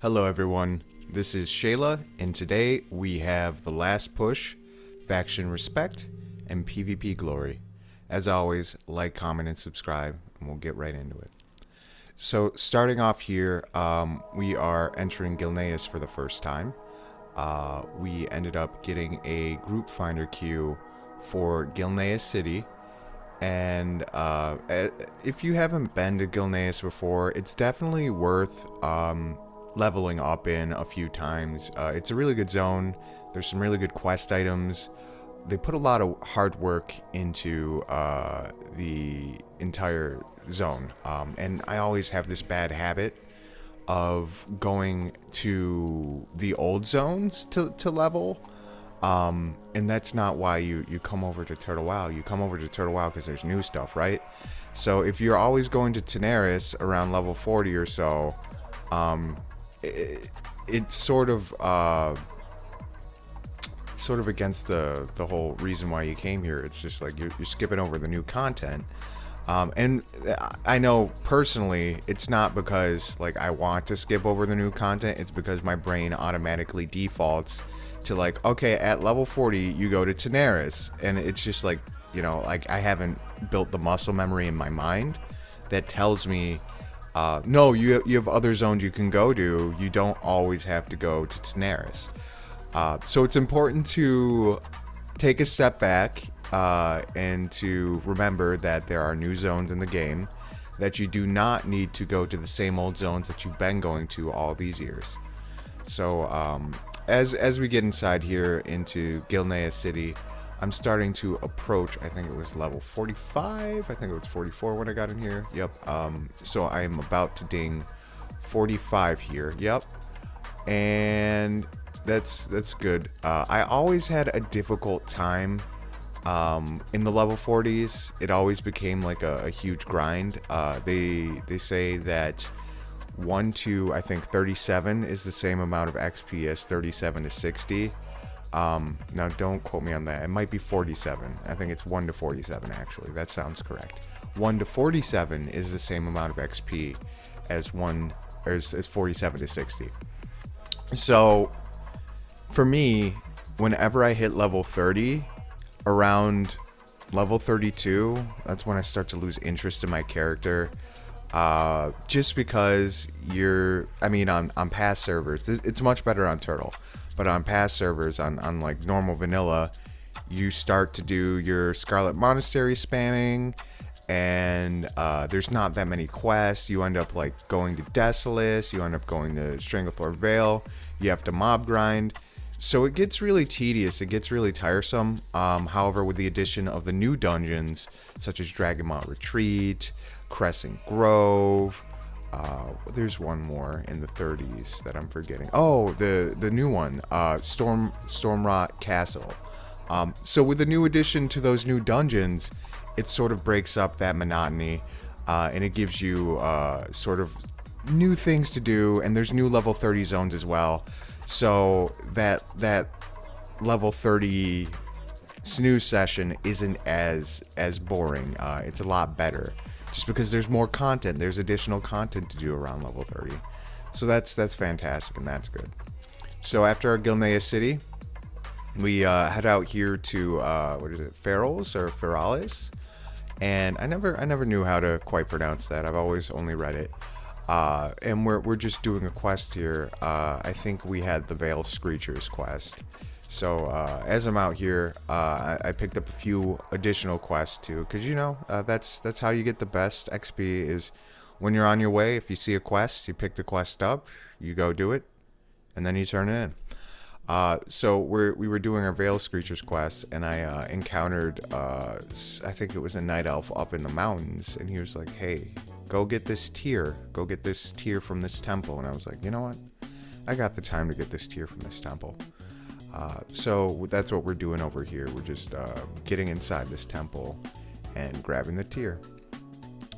Hello everyone, this is Sheyla, and today we have the last push, faction respect, and PvP glory. As always, like, comment, and subscribe, and we'll get right into it. So starting off here, we are entering Gilneas for the first time. We ended up getting a group finder queue for Gilneas City, and if you haven't been to Gilneas before, it's definitely worth leveling up in a few times. It's a really good zone. There's some really good quest items. They put a lot of hard work into the entire zone, and I always have this bad habit of going to the old zones to level, and that's not why you come over to Turtle WoW. You come over to Turtle WoW because there's new stuff, right? So if you're always going to Tanaris around level 40 or so, it's sort of against the whole reason why you came here. It's just like you're skipping over the new content, and I know personally it's not because like I want to skip over the new content. It's because my brain automatically defaults to like, okay, at level 40 you go to Tanaris, and it's just like, you know, like I haven't built the muscle memory in my mind that tells me no, you have other zones you can go to. You don't always have to go to Tanaris. So it's important to take a step back and to remember that there are new zones in the game, that you do not need to go to the same old zones that you've been going to all these years. So as we get inside here into Gilneas City, I'm starting to approach, I think it was level 45, I think it was 44 when I got in here, yep. So I am about to ding 45 here, yep. And that's good. I always had a difficult time in the level 40s. It always became like a huge grind. They say that 1 to, I think, 37 is the same amount of XP as 37 to 60. Now don't quote me on that. It might be 47. I think it's 1 to 47 actually. That sounds correct. 1 to 47 is the same amount of XP as 47 to 60. So for me, whenever I hit level 30, around level 32, that's when I start to lose interest in my character. Just because on past servers, it's much better on Turtle. But on past servers, on like normal vanilla, you start to do your Scarlet Monastery spamming, and there's not that many quests. You end up like going to Desolus, you end up going to Stranglethorn Vale, you have to mob grind. So it gets really tedious, it gets really tiresome. However, with the addition of the new dungeons, such as Dragonmaw Retreat, Crescent Grove, there's one more in the 30s that I'm forgetting. Oh, the new one, Stormrot Castle. So with the new addition to those new dungeons, it sort of breaks up that monotony, and it gives you sort of new things to do, and there's new level 30 zones as well. So that level 30 snooze session isn't as boring. It's a lot better. Just because there's more content, there's additional content to do around level 30. So that's fantastic, and that's good. So after our Gilneas City, we head out here to what is it, Ferals or Ferales? And I never knew how to quite pronounce that. I've always only read it. And we're just doing a quest here. I think we had the Veil Screechers quest. So as I'm out here, I picked up a few additional quests too, because you know that's how you get the best XP is when you're on your way. If you see a quest, you pick the quest up, you go do it, and then you turn it in. So we were doing our Veil Screechers quest, and I encountered, I think it was a night elf up in the mountains, and he was like, hey, go get this tear. Go get this tear from this temple. And I was like, you know what? I got the time to get this tear from this temple. So that's what we're doing over here. We're just getting inside this temple and grabbing the tear.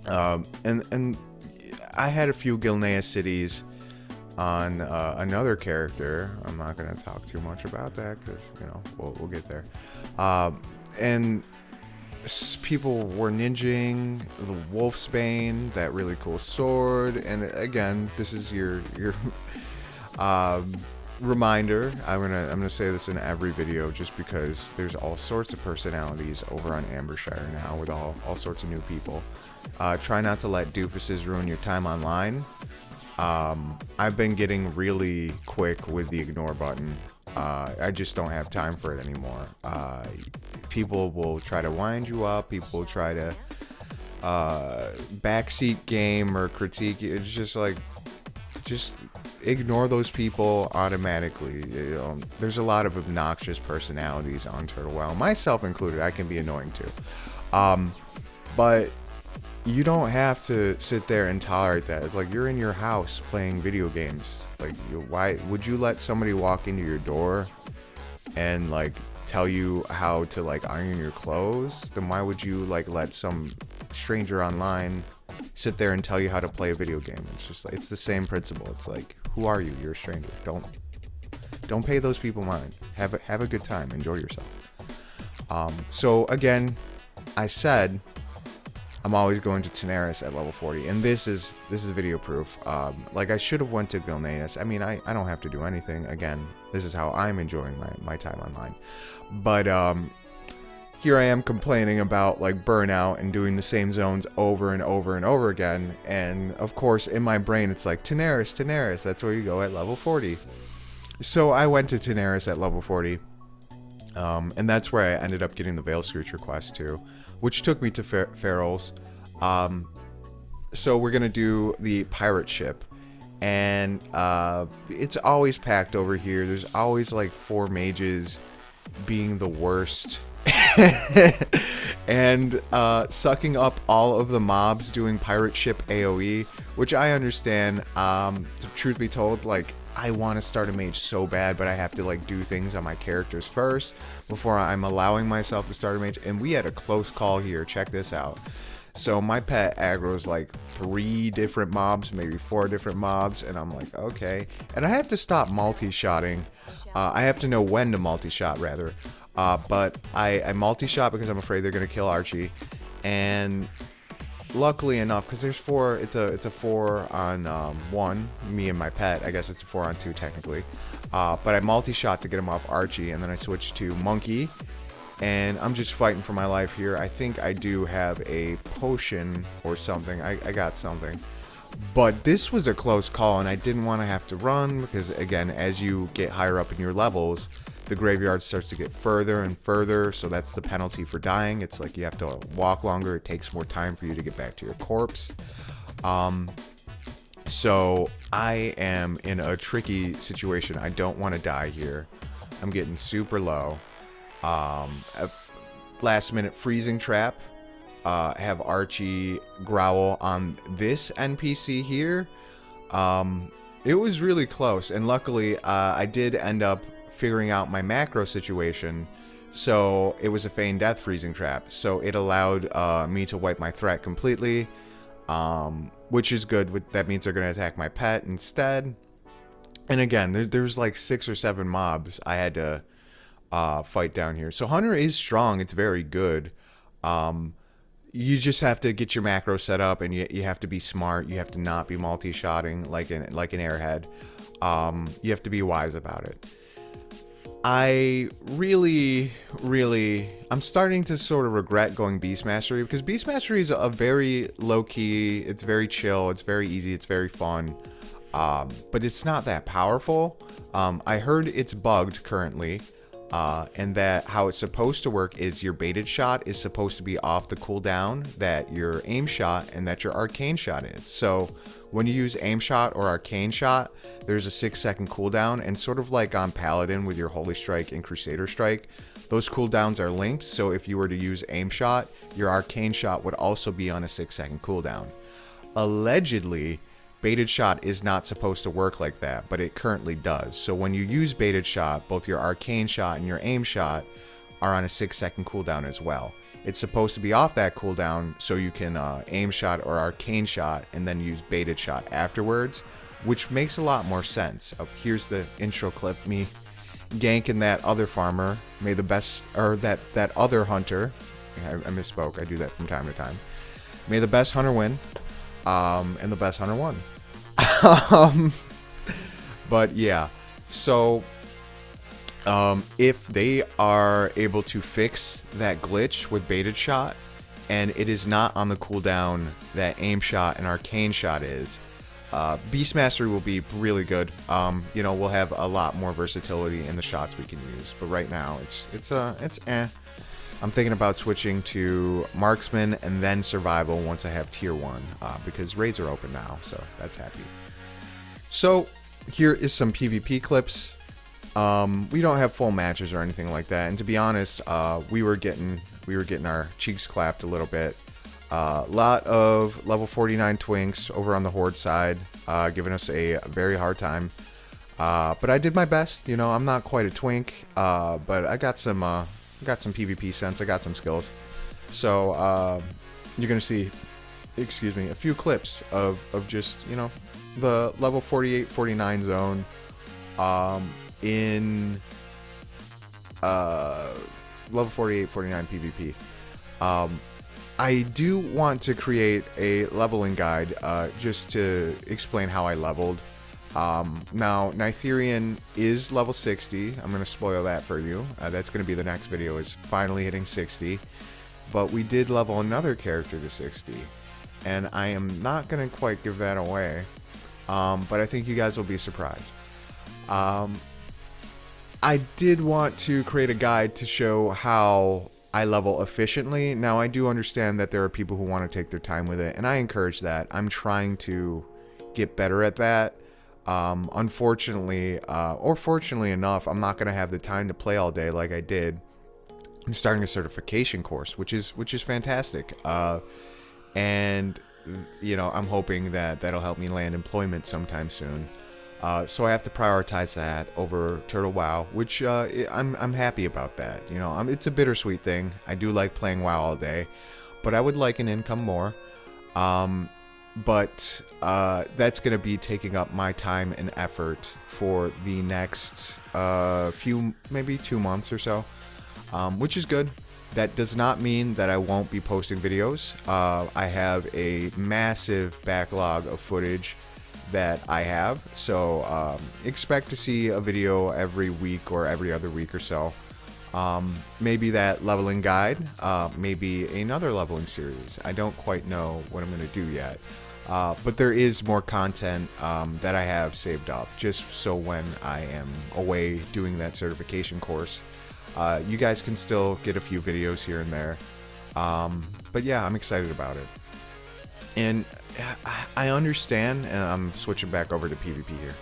And I had a few Gilneas cities on another character. I'm not going to talk too much about that because, you know, we'll get there. And people were ninjing the Wolf's Bane, that really cool sword. And again, this is your reminder. I'm gonna say this in every video just because there's all sorts of personalities over on Ambershire now with all sorts of new people. Try not to let doofuses ruin your time online. I've been getting really quick with the ignore button. I just don't have time for it anymore. People will try to wind you up. People will try to backseat game or critique you. It's just like, just ignore those people automatically. You know, there's a lot of obnoxious personalities on Turtlewell, myself included. I can be annoying too. But you don't have to sit there and tolerate that. It's like you're in your house playing video games. Like, why would you let somebody walk into your door and like tell you how to like iron your clothes? Then why would you like let some stranger online sit there and tell you how to play a video game? It's just like, it's the same principle. It's like, who are you? You're a stranger. Don't pay those people mind. Have a good time. Enjoy yourself. So again, I said I'm always going to Tanaris at level 40, and this is video proof. Like, I should have went to Gilneas. I mean, I don't have to do anything. Again, this is how I'm enjoying my time online. But here I am complaining about like burnout and doing the same zones over and over and over again. And of course, in my brain, it's like Tanaris. That's where you go at level 40. So I went to Tanaris at level 40. And that's where I ended up getting the Veil Screecher quest too, which took me to Ferals. So we're gonna do the pirate ship, and it's always packed over here. There's always like 4 mages being the worst. And sucking up all of the mobs doing pirate ship AoE, which I understand. Truth be told, like, I want to start a mage so bad, but I have to like do things on my characters first before I'm allowing myself to start a mage. And we had a close call here. Check this out. So my pet aggro's like 3 different mobs, maybe 4 different mobs, and I'm like, okay. And I have to stop multi-shotting. I have to know when to multi-shot, rather. But I multi-shot because I'm afraid they're gonna kill Archie. And luckily enough, because there's 4, it's a 4 on 1, me and my pet. I guess it's a 4 on 2 technically. But I multi-shot to get him off Archie, and then I switched to Monkey. And I'm just fighting for my life here. I think I do have a potion or something. I got something. But this was a close call, and I didn't want to have to run because, again, as you get higher up in your levels, the graveyard starts to get further and further, so that's the penalty for dying. It's like you have to walk longer. It takes more time for you to get back to your corpse. So I am in a tricky situation. I don't want to die here. I'm getting super low. A last minute freezing trap. Have Archie growl on this NPC here. It was really close, and luckily I did end up figuring out my macro situation. So it was a feigned death freezing trap, so it allowed me to wipe my threat completely, which is good. That means they're going to attack my pet instead. And again, there's like 6 or 7 mobs I had to fight down here. So Hunter is strong. It's very good. You just have to get your macro set up, and you have to be smart. You have to not be multi-shotting like an airhead. You have to be wise about it. I really, I'm starting to sort of regret going Beast Mastery, because Beast Mastery is a very low-key, it's very chill, it's very easy, it's very fun, but it's not that powerful. I heard it's bugged currently, And that how it's supposed to work is your baited shot is supposed to be off the cooldown that your aim shot and that your arcane shot is. So when you use aim shot or arcane shot, there's a 6-second cooldown, and sort of like on Paladin with your Holy Strike and Crusader Strike, those cooldowns are linked. So if you were to use aim shot, your arcane shot would also be on a 6-second cooldown. Allegedly, baited shot is not supposed to work like that, but it currently does. So when you use baited shot, both your arcane shot and your aim shot are on a 6-second cooldown as well. It's supposed to be off that cooldown so you can aim shot or arcane shot and then use baited shot afterwards, which makes a lot more sense. Here's the intro clip, me ganking that other farmer. May the best, or that other hunter. I misspoke. I do that from time to time. May the best hunter win, and the best hunter won. But yeah, so if they are able to fix that glitch with baited shot and it is not on the cooldown that aim shot and arcane shot is, Beast Mastery will be really good. You know, we'll have a lot more versatility in the shots we can use, but right now it's eh. I'm thinking about switching to Marksman and then Survival once I have Tier 1, because raids are open now, so that's happy. So here is some PvP clips. We don't have full matches or anything like that, and to be honest, we were getting our cheeks clapped a little bit. A lot of level 49 twinks over on the Horde side, giving us a very hard time. But I did my best. You know, I'm not quite a twink, but I got some PvP sense. I got some skills. So you're gonna see, excuse me, a few clips of just, you know, the level 48, 49 zone in level 48, 49 PvP. I do want to create a leveling guide just to explain how I leveled. Now, Nytherian is level 60. I'm going to spoil that for you. That's going to be the next video, is finally hitting 60. But we did level another character to 60. And I am not going to quite give that away. But I think you guys will be surprised. I did want to create a guide to show how I level efficiently. Now, I do understand that there are people who want to take their time with it, and I encourage that. I'm trying to get better at that. Unfortunately, or fortunately enough, I'm not going to have the time to play all day like I did. I'm starting a certification course, which is fantastic. And you know, I'm hoping that that'll help me land employment sometime soon. So I have to prioritize that over Turtle WoW, which I'm happy about that. You know, it's a bittersweet thing. I do like playing WoW all day, but I would like an income more. But that's going to be taking up my time and effort for the next maybe 2 months or so, which is good. That does not mean that I won't be posting videos. I have a massive backlog of footage that I have, so expect to see a video every week or every other week or so. Maybe that leveling guide, maybe another leveling series. I don't quite know what I'm going to do yet, but there is more content that I have saved up just so when I am away doing that certification course, you guys can still get a few videos here and there. But yeah, I'm excited about it. And I understand, and I'm switching back over to PvP here.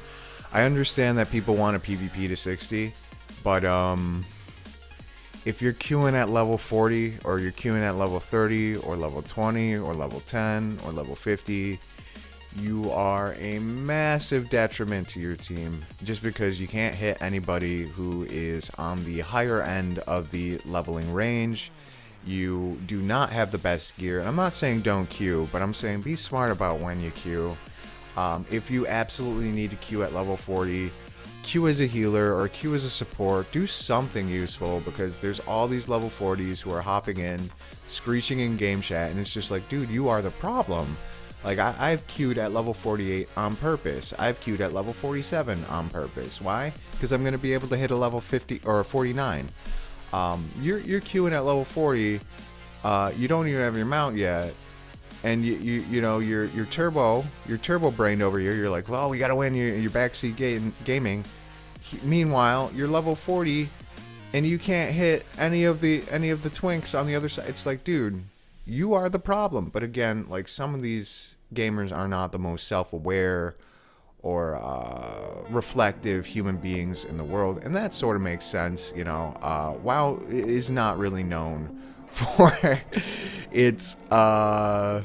I understand that people want a PvP to 60, but if you're queuing at level 40, or you're queuing at level 30, or level 20, or level 10, or level 50, you are a massive detriment to your team just because you can't hit anybody who is on the higher end of the leveling range. You do not have the best gear, and I'm not saying don't queue, but I'm saying be smart about when you queue. If you absolutely need to queue at level 40, queue as a healer or queue as a support. Do something useful, because there's all these level 40s who are hopping in, screeching in game chat, and it's just like, dude, you are the problem. Like, I've queued at level 48 on purpose. I've queued at level 47 on purpose. Why? Because I'm going to be able to hit a level 50 or 49. You're queuing at level 40, you don't even have your mount yet, and you know you're turbo brained over here. You're like, well, we gotta win your backseat gaming. Meanwhile, you're level 40, and you can't hit any of the twinks on the other side. It's like, dude, you are the problem. But again, like, some of these gamers are not the most self-aware or reflective human beings in the world, and that sort of makes sense. You know, WoW is not really known for its how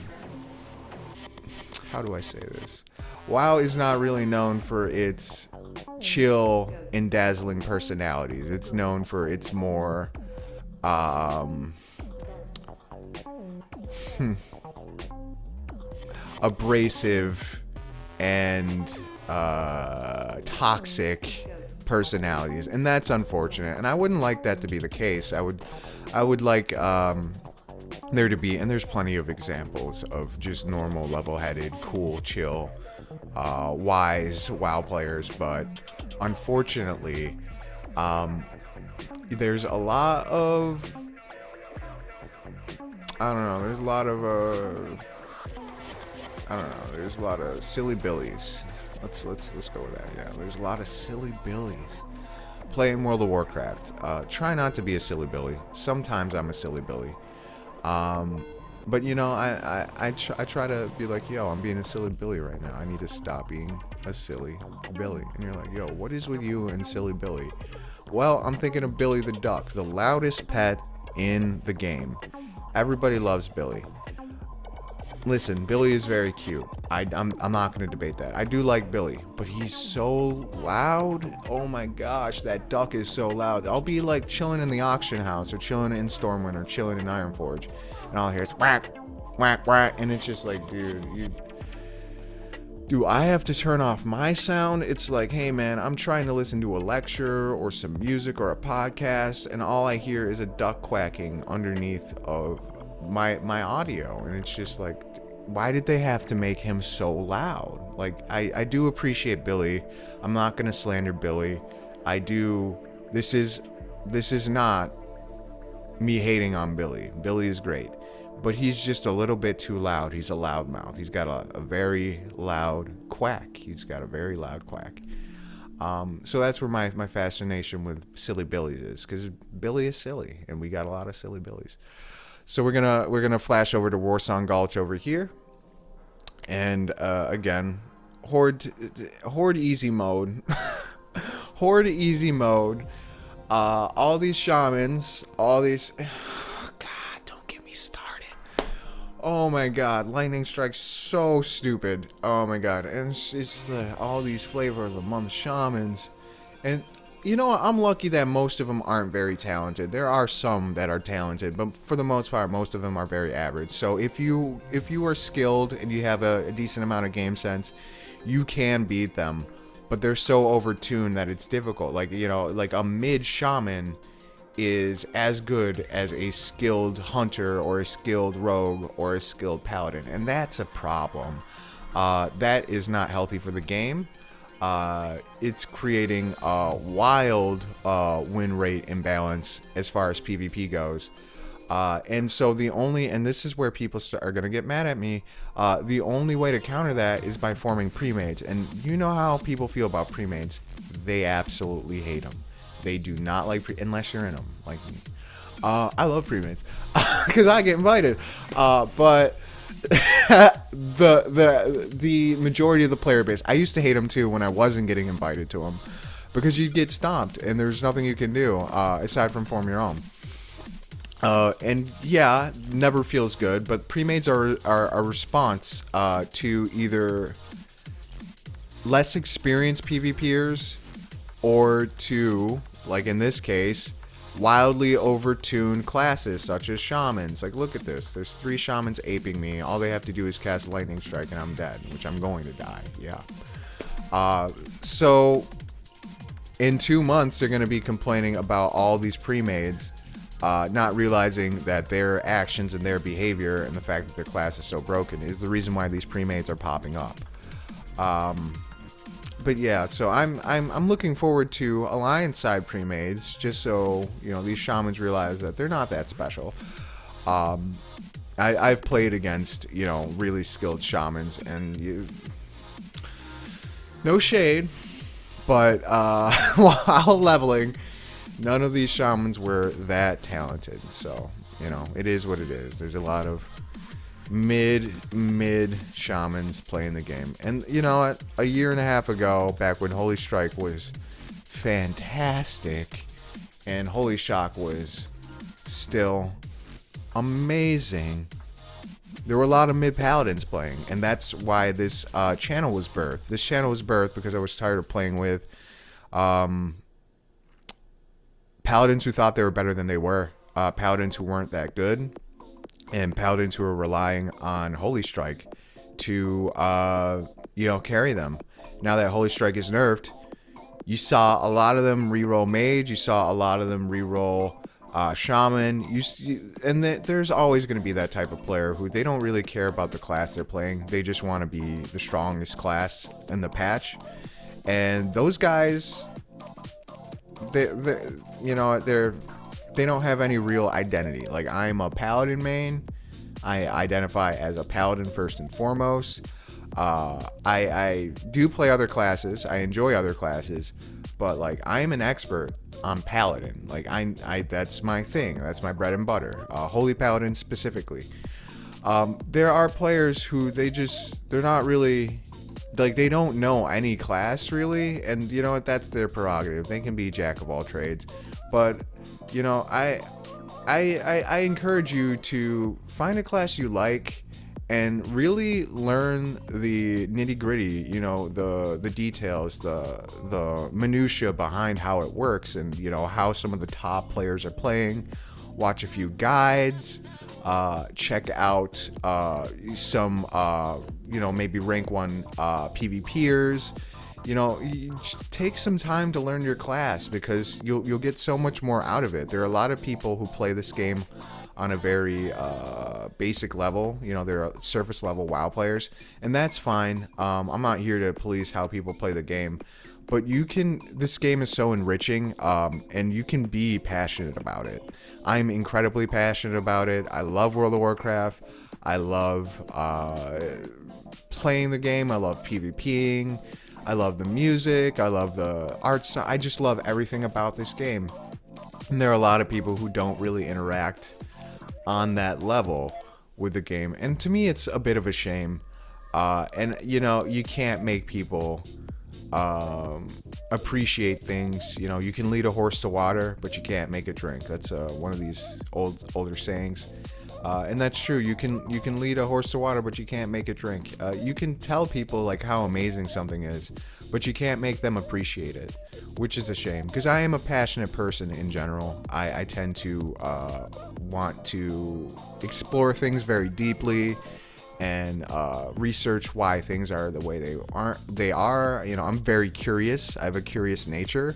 do I say this? WoW is not really known for its chill and dazzling personalities. It's known for its more abrasive and toxic personalities, and that's unfortunate. And I wouldn't like that to be the case. I would like there to be, and there's plenty of examples of just normal, level-headed, cool, chill, wise WoW players, but unfortunately, there's a lot of, I don't know, there's a lot of silly billies. Let's go with that. Yeah, there's a lot of silly billies playing World of Warcraft. Try not to be a silly billy. Sometimes I'm a silly billy. But you know, I try to be like, yo, I'm being a silly billy right now. I need to stop being a silly billy. And you're like, yo, what is with you and silly billy? Well, I'm thinking of Billy the Duck, the loudest pet in the game. Everybody loves Billy. Listen, Billy is very cute. I'm not going to debate that. I do like Billy, but he's so loud. Oh my gosh, that duck is so loud. I'll be like chilling in the auction house or chilling in Stormwind or chilling in Ironforge, and I'll hear it's whack, whack, whack, and it's just like, dude, do I have to turn off my sound? It's like, hey man, I'm trying to listen to a lecture or some music or a podcast, and all I hear is a duck quacking underneath of my audio, and it's just like, why did they have to make him so loud? Like, I do appreciate Billy. I'm not gonna slander Billy. I do. This is not me hating on Billy. Billy is great, but he's just a little bit too loud. He's a loudmouth. He's got a very loud quack. So that's where my fascination with silly billies is, because Billy is silly, and we got a lot of silly billies. So we're gonna flash over to Warsong Gulch over here, and again, horde easy mode, horde easy mode. All these shamans, God, don't get me started. Oh my God, lightning strike's so stupid. Oh my God, and it's just all these flavor of the month shamans, and. You know what? I'm lucky that most of them aren't very talented. There are some that are talented, but for the most part, most of them are very average. So if you are skilled and you have a decent amount of game sense, you can beat them. But they're so overtuned that it's difficult. Like, you know, like a mid shaman is as good as a skilled hunter or a skilled rogue or a skilled paladin, and that's a problem. That is not healthy for the game. It's creating a wild win rate imbalance as far as PvP goes. And so and this is where people are going to get mad at me, the only way to counter that is by forming pre-mades. And you know how people feel about pre-mades. They absolutely hate them. They do not like unless you're in them, like me. I love pre-mades because I get invited. But the majority of the player base, I used to hate them too when I wasn't getting invited to them, because you get stomped and there's nothing you can do aside from form your own. And yeah, never feels good, but pre-mades are a response to either less experienced PvPers or to, like in this case, wildly overtuned classes such as shamans. Like, look at this. There's 3 shamans aping me. All they have to do is cast lightning strike and I'm dead, which I'm going to die. Yeah. So in 2 months, they're going to be complaining about all these pre-mades, not realizing that their actions and their behavior and the fact that their class is so broken is the reason why these pre-mades are popping up. But yeah, so I'm looking forward to alliance side pre-mades, just so, you know, these shamans realize that they're not that special. I've played against, you know, really skilled shamans, and no shade, but while leveling, None of these shamans were that talented. So, you know, it is what it is. There's a lot of mid shamans playing the game. And you know what? A year and a half ago, back when Holy Strike was fantastic and Holy Shock was still amazing, there were a lot of mid paladins playing, and that's why this channel was birthed. This channel was birthed because I was tired of playing with paladins who thought they were better than they were, paladins who weren't that good, and paladins who were relying on Holy Strike to you know, carry them. Now that Holy Strike is nerfed, you saw a lot of them reroll mage, you saw a lot of them reroll shaman, and there's always going to be that type of player who they don't really care about the class they're playing. They just want to be the strongest class in the patch. And those guys, they you know, they don't have any real identity. Like, I'm a paladin main. I identify as a paladin first and foremost. I do play other classes. I enjoy other classes, but like, I'm an expert on paladin. Like, I that's my thing. That's my bread and butter. Holy Paladin specifically. There are players who they're not really, like, they don't know any class really, and you know what? That's their prerogative. They can be jack of all trades, but you know, I encourage you to find a class you like and really learn the nitty-gritty, you know, the details, the minutia behind how it works, and you know, how some of the top players are playing. Watch a few guides, check out some you know, maybe rank 1 PvPers. You know, you take some time to learn your class, because you'll get so much more out of it. There are a lot of people who play this game on a very basic level. You know, they're surface level WoW players, and that's fine. I'm not here to police how people play the game, but this game is so enriching, and you can be passionate about it. I'm incredibly passionate about it. I love World of Warcraft. I love playing the game. I love PvPing. I love the music. I love the art. I just love everything about this game. And there are a lot of people who don't really interact on that level with the game, and to me it's a bit of a shame. And you know, you can't make people appreciate things. You know, you can lead a horse to water, but you can't make it drink. That's one of these older sayings, and that's true. You can lead a horse to water, but you can't make it drink. You can tell people like how amazing something is, but you can't make them appreciate it, which is a shame, because I am a passionate person in general. I tend to want to explore things very deeply and research why things are the way they are. You know, I'm very curious. I have a curious nature.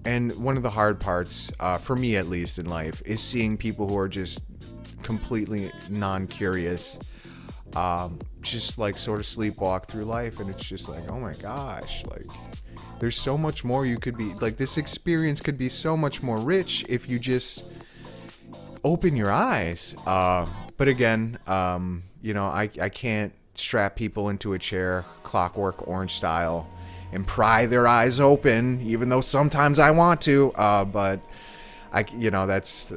And one of the hard parts, for me at least in life, is seeing people who are just completely non-curious, just like sort of sleepwalk through life, and it's just like, oh my gosh, like, there's so much more you could be, like, this experience could be so much more rich if you just open your eyes. But again, you know, I can't strap people into a chair, Clockwork Orange style, and pry their eyes open, even though sometimes I want to. But you know, that's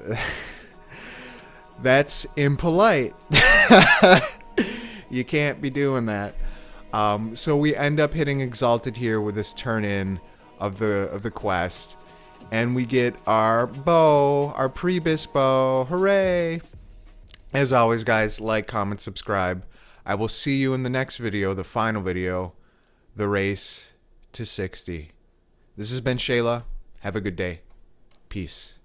that's impolite. You can't be doing that. So we end up hitting Exalted here with this turn in of the quest, and we get our bow, our Prebis bow. Hooray! As always, guys, like, comment, subscribe. I will see you in the next video, the final video, the race to 60. This has been Sheyla. Have a good day. Peace.